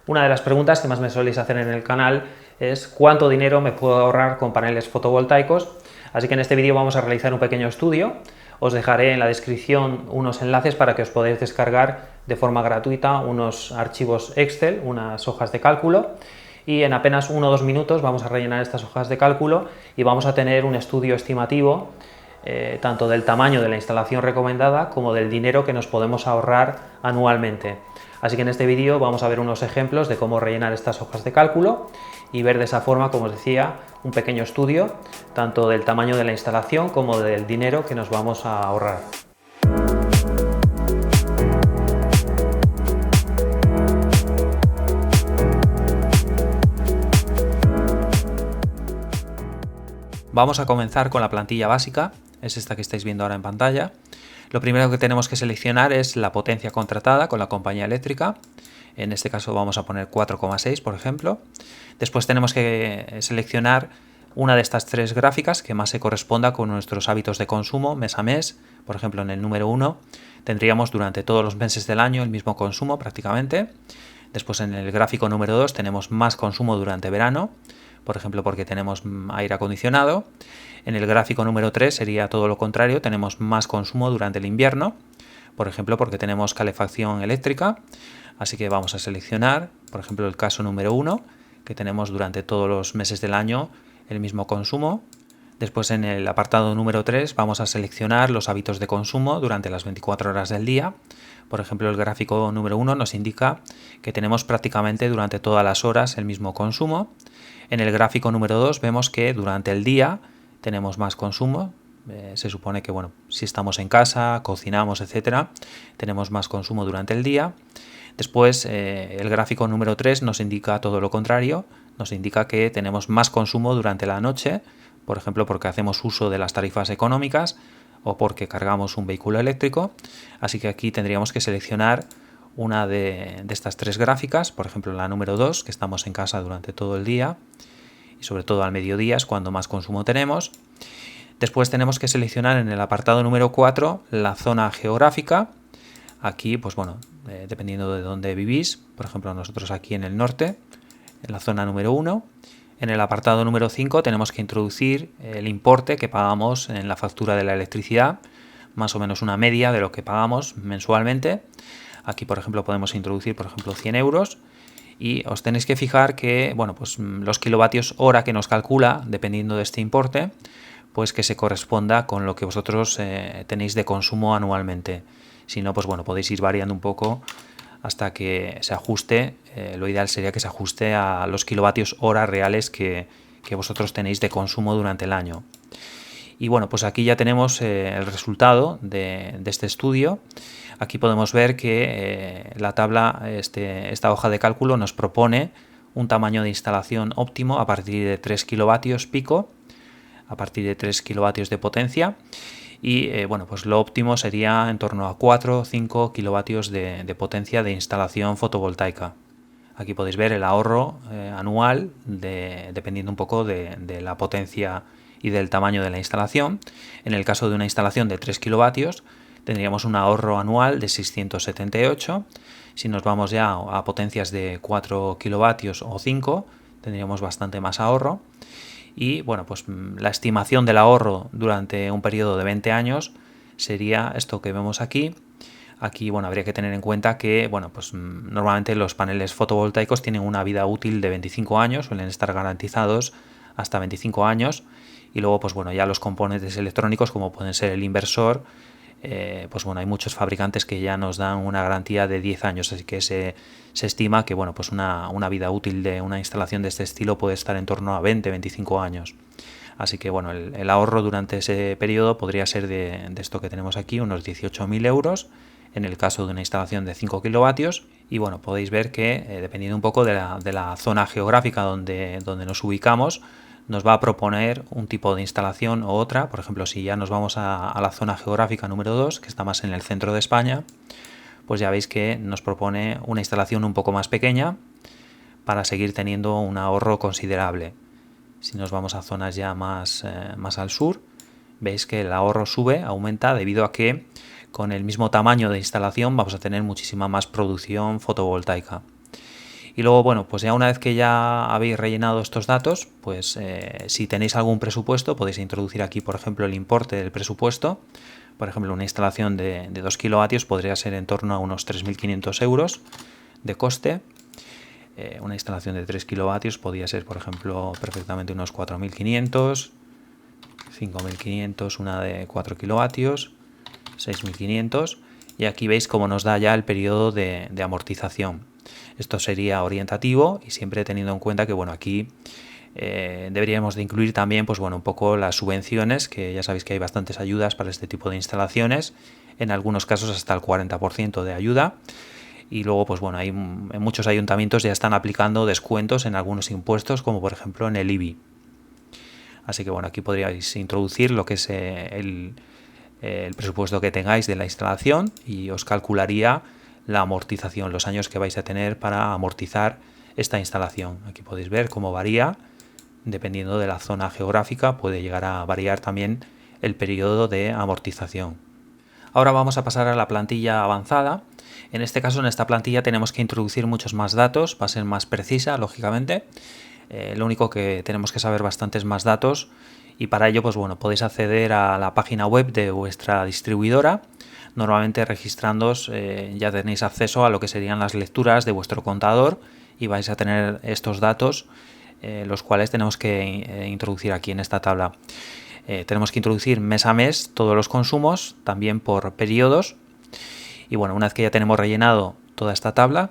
Una de las preguntas que más me soléis hacer en el canal es ¿cuánto dinero me puedo ahorrar con paneles fotovoltaicos? Así que en este vídeo vamos a realizar un pequeño estudio. Os dejaré en la descripción unos enlaces para que os podáis descargar de forma gratuita unos archivos Excel, unas hojas de cálculo, y en apenas 1 o 2 minutos vamos a rellenar estas hojas de cálculo y vamos a tener un estudio estimativo tanto del tamaño de la instalación recomendada como del dinero que nos podemos ahorrar anualmente. Así que en este vídeo vamos a ver unos ejemplos de cómo rellenar estas hojas de cálculo y ver de esa forma, como os decía, un pequeño estudio tanto del tamaño de la instalación como del dinero que nos vamos a ahorrar. Vamos a comenzar con la plantilla básica, es esta que estáis viendo ahora en pantalla. Lo primero que tenemos que seleccionar es la potencia contratada con la compañía eléctrica. En este caso vamos a poner 4,6, por ejemplo. Después tenemos que seleccionar una de estas tres gráficas que más se corresponda con nuestros hábitos de consumo mes a mes. Por ejemplo, en el número 1 tendríamos durante todos los meses del año el mismo consumo prácticamente. Después en el gráfico número 2 tenemos más consumo durante verano, por ejemplo porque tenemos aire acondicionado. En el gráfico número 3 sería todo lo contrario, tenemos más consumo durante el invierno, por ejemplo porque tenemos calefacción eléctrica. Así que vamos a seleccionar, por ejemplo, el caso número 1, que tenemos durante todos los meses del año el mismo consumo. Después en el apartado número 3 vamos a seleccionar los hábitos de consumo durante las 24 horas del día. Por ejemplo, el gráfico número 1 nos indica que tenemos prácticamente durante todas las horas el mismo consumo. En el gráfico número 2 vemos que durante el día tenemos más consumo. Se supone que si estamos en casa, cocinamos, etcétera, tenemos más consumo durante el día. Después el gráfico número 3 nos indica todo lo contrario, nos indica que tenemos más consumo durante la noche, por ejemplo porque hacemos uso de las tarifas económicas o porque cargamos un vehículo eléctrico. Así que aquí tendríamos que seleccionar una de estas tres gráficas, por ejemplo la número 2, que estamos en casa durante todo el día y sobre todo al mediodía es cuando más consumo tenemos. Después tenemos que seleccionar en el apartado número 4 la zona geográfica. Aquí, dependiendo de dónde vivís, por ejemplo nosotros aquí en el norte, en la zona número 1. En el apartado número 5 tenemos que introducir el importe que pagamos en la factura de la electricidad, más o menos una media de lo que pagamos mensualmente. Aquí, por ejemplo, podemos introducir, 100 euros. Y os tenéis que fijar que los kilovatios hora que nos calcula, dependiendo de este importe, pues que se corresponda con lo que vosotros tenéis de consumo anualmente. Si no, podéis ir variando un poco hasta que se ajuste. Lo ideal sería que se ajuste a los kilovatios hora reales que vosotros tenéis de consumo durante el año. Y pues aquí ya tenemos el resultado de este estudio. Aquí podemos ver que la tabla, esta hoja de cálculo nos propone un tamaño de instalación óptimo a partir de 3 kilovatios pico, a partir de 3 kilovatios de potencia. Y lo óptimo sería en torno a 4 o 5 kilovatios de potencia de instalación fotovoltaica. Aquí podéis ver el ahorro anual dependiendo un poco de la potencia y del tamaño de la instalación. En el caso de una instalación de 3 kilovatios tendríamos un ahorro anual de 678. Si nos vamos ya a potencias de 4 kilovatios o 5 tendríamos bastante más ahorro. Y la estimación del ahorro durante un periodo de 20 años sería esto que vemos aquí. Aquí habría que tener en cuenta que normalmente los paneles fotovoltaicos tienen una vida útil de 25 años, suelen estar garantizados hasta 25 años. Y luego ya los componentes electrónicos, como pueden ser el inversor, hay muchos fabricantes que ya nos dan una garantía de 10 años, así que se estima que una vida útil de una instalación de este estilo puede estar en torno a 20-25 años. Así que el ahorro durante ese periodo podría ser de esto que tenemos aquí, unos 18.000 euros en el caso de una instalación de 5 kilovatios. Y podéis ver que dependiendo un poco de la zona geográfica donde nos ubicamos, nos va a proponer un tipo de instalación u otra. Por ejemplo, si ya nos vamos a la zona geográfica número 2, que está más en el centro de España, pues ya veis que nos propone una instalación un poco más pequeña para seguir teniendo un ahorro considerable. Si nos vamos a zonas ya más al sur, veis que el ahorro aumenta debido a que con el mismo tamaño de instalación vamos a tener muchísima más producción fotovoltaica. Y luego, bueno, pues ya una vez que ya habéis rellenado estos datos, pues si tenéis algún presupuesto, podéis introducir aquí, por ejemplo, el importe del presupuesto. Por ejemplo, una instalación de 2 kilovatios podría ser en torno a unos 3.500 euros de coste. Una instalación de 3 kilovatios podría ser, por ejemplo, perfectamente unos 4.500, 5.500, una de 4 kilovatios, 6.500. Y aquí veis cómo nos da ya el periodo de amortización. Esto sería orientativo y siempre teniendo en cuenta que, bueno, aquí deberíamos de incluir también, pues bueno, un poco las subvenciones, que ya sabéis que hay bastantes ayudas para este tipo de instalaciones, en algunos casos hasta el 40% de ayuda. Y luego, pues bueno, en muchos ayuntamientos ya están aplicando descuentos en algunos impuestos, como por ejemplo en el IBI. Así que bueno, aquí podríais introducir lo que es el presupuesto que tengáis de la instalación y os calcularía la amortización, los años que vais a tener para amortizar esta instalación. Aquí podéis ver cómo varía, dependiendo de la zona geográfica, puede llegar a variar también el periodo de amortización. Ahora vamos a pasar a la plantilla avanzada. En este caso, en esta plantilla tenemos que introducir muchos más datos, va a ser más precisa, lógicamente. Lo único que tenemos que saber bastantes más datos y para ello, pues bueno, podéis acceder a la página web de vuestra distribuidora. Normalmente registrándoos ya tenéis acceso a lo que serían las lecturas de vuestro contador y vais a tener estos datos, los cuales tenemos que introducir aquí en esta tabla. Tenemos que introducir mes a mes todos los consumos, también por periodos. Y bueno, una vez que ya tenemos rellenado toda esta tabla,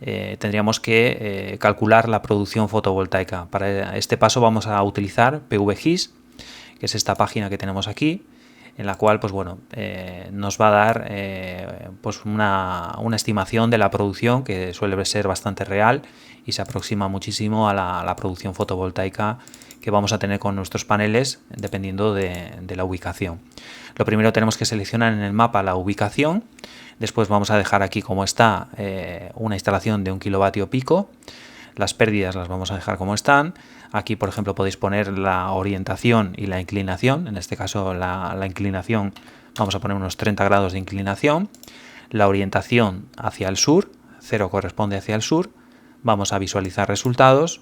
tendríamos que calcular la producción fotovoltaica. Para este paso vamos a utilizar PVGIS, que es esta página que tenemos aquí, en la cual, pues bueno, nos va a dar pues una estimación de la producción que suele ser bastante real y se aproxima muchísimo a la producción fotovoltaica que vamos a tener con nuestros paneles, dependiendo de la ubicación. Lo primero tenemos que seleccionar en el mapa la ubicación. Después vamos a dejar aquí como está una instalación de 1 kilovatio pico. Las pérdidas las vamos a dejar como están. Aquí, por ejemplo, podéis poner la orientación y la inclinación. En este caso, la inclinación, vamos a poner unos 30 grados de inclinación. La orientación hacia el sur, 0 corresponde hacia el sur. Vamos a visualizar resultados.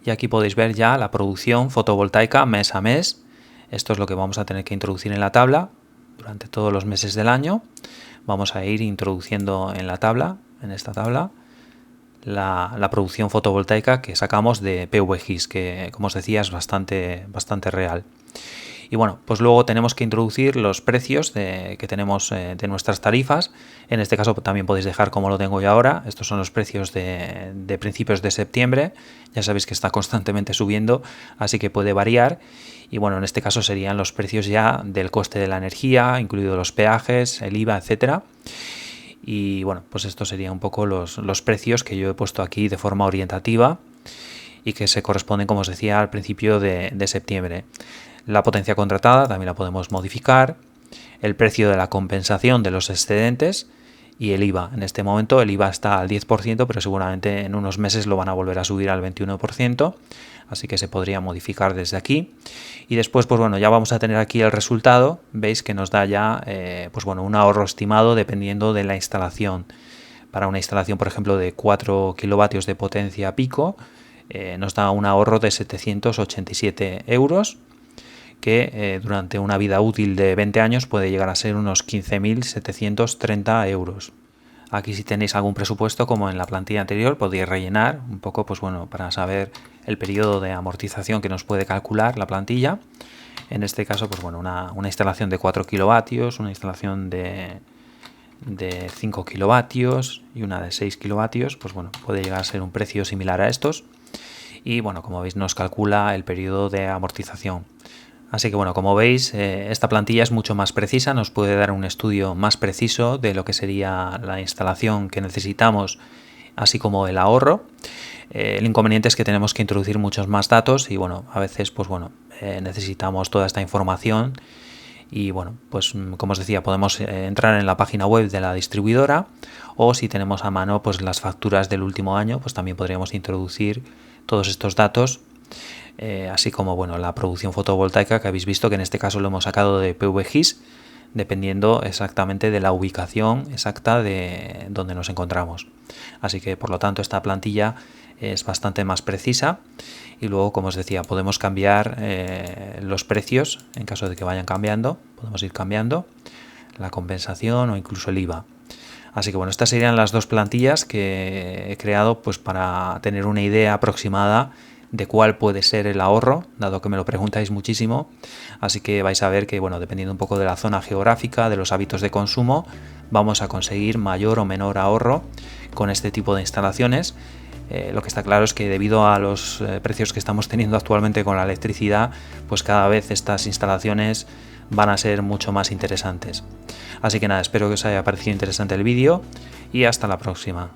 Y aquí podéis ver ya la producción fotovoltaica mes a mes. Esto es lo que vamos a tener que introducir en la tabla durante todos los meses del año. Vamos a ir introduciendo en la tabla, en esta tabla, la producción fotovoltaica que sacamos de PVGIS, que como os decía es bastante real. Y bueno, pues luego tenemos que introducir los precios que tenemos de nuestras tarifas. En este caso también podéis dejar como lo tengo yo ahora. Estos son los precios de principios de septiembre. Ya sabéis que está constantemente subiendo, así que puede variar. Y bueno, en este caso serían los precios ya del coste de la energía, incluidos los peajes, el IVA, etcétera. Y bueno, pues estos serían un poco los precios que yo he puesto aquí de forma orientativa y que se corresponden, como os decía, al principio de septiembre. La potencia contratada también la podemos modificar, el precio de la compensación de los excedentes y el IVA. En este momento el IVA está al 10%, pero seguramente en unos meses lo van a volver a subir al 21%, así que se podría modificar desde aquí. Y después, pues bueno, ya vamos a tener aquí el resultado. Veis que nos da ya pues bueno, un ahorro estimado dependiendo de la instalación. Para una instalación, por ejemplo, de 4 kilovatios de potencia pico, nos da un ahorro de 787 euros, que durante una vida útil de 20 años puede llegar a ser unos 15.730 euros. Aquí si tenéis algún presupuesto, como en la plantilla anterior, podéis rellenar un poco, pues bueno, para saber el periodo de amortización que nos puede calcular la plantilla. En este caso, pues bueno, una instalación de 4 kilovatios, una instalación de 5 kilovatios y una de 6 kilovatios, pues bueno, puede llegar a ser un precio similar a estos. Y bueno, como veis, nos calcula el periodo de amortización. Así que bueno, como veis, esta plantilla es mucho más precisa, nos puede dar un estudio más preciso de lo que sería la instalación que necesitamos, así como el ahorro. El inconveniente es que tenemos que introducir muchos más datos y bueno, a veces pues bueno, necesitamos toda esta información y bueno, pues como os decía, podemos entrar en la página web de la distribuidora o si tenemos a mano pues las facturas del último año, pues también podríamos introducir todos estos datos. Así como bueno, la producción fotovoltaica que habéis visto que en este caso lo hemos sacado de PVGIS, dependiendo exactamente de la ubicación exacta de donde nos encontramos. Así que por lo tanto esta plantilla es bastante más precisa, y luego, como os decía, podemos cambiar los precios en caso de que vayan cambiando, podemos ir cambiando la compensación o incluso el IVA. Así que bueno, estas serían las dos plantillas que he creado pues para tener una idea aproximada de cuál puede ser el ahorro, dado que me lo preguntáis muchísimo. Así que vais a ver que, bueno, dependiendo un poco de la zona geográfica, de los hábitos de consumo, vamos a conseguir mayor o menor ahorro con este tipo de instalaciones. Lo que está claro es que debido a los precios que estamos teniendo actualmente con la electricidad, pues cada vez estas instalaciones van a ser mucho más interesantes. Así que nada, espero que os haya parecido interesante el vídeo y hasta la próxima.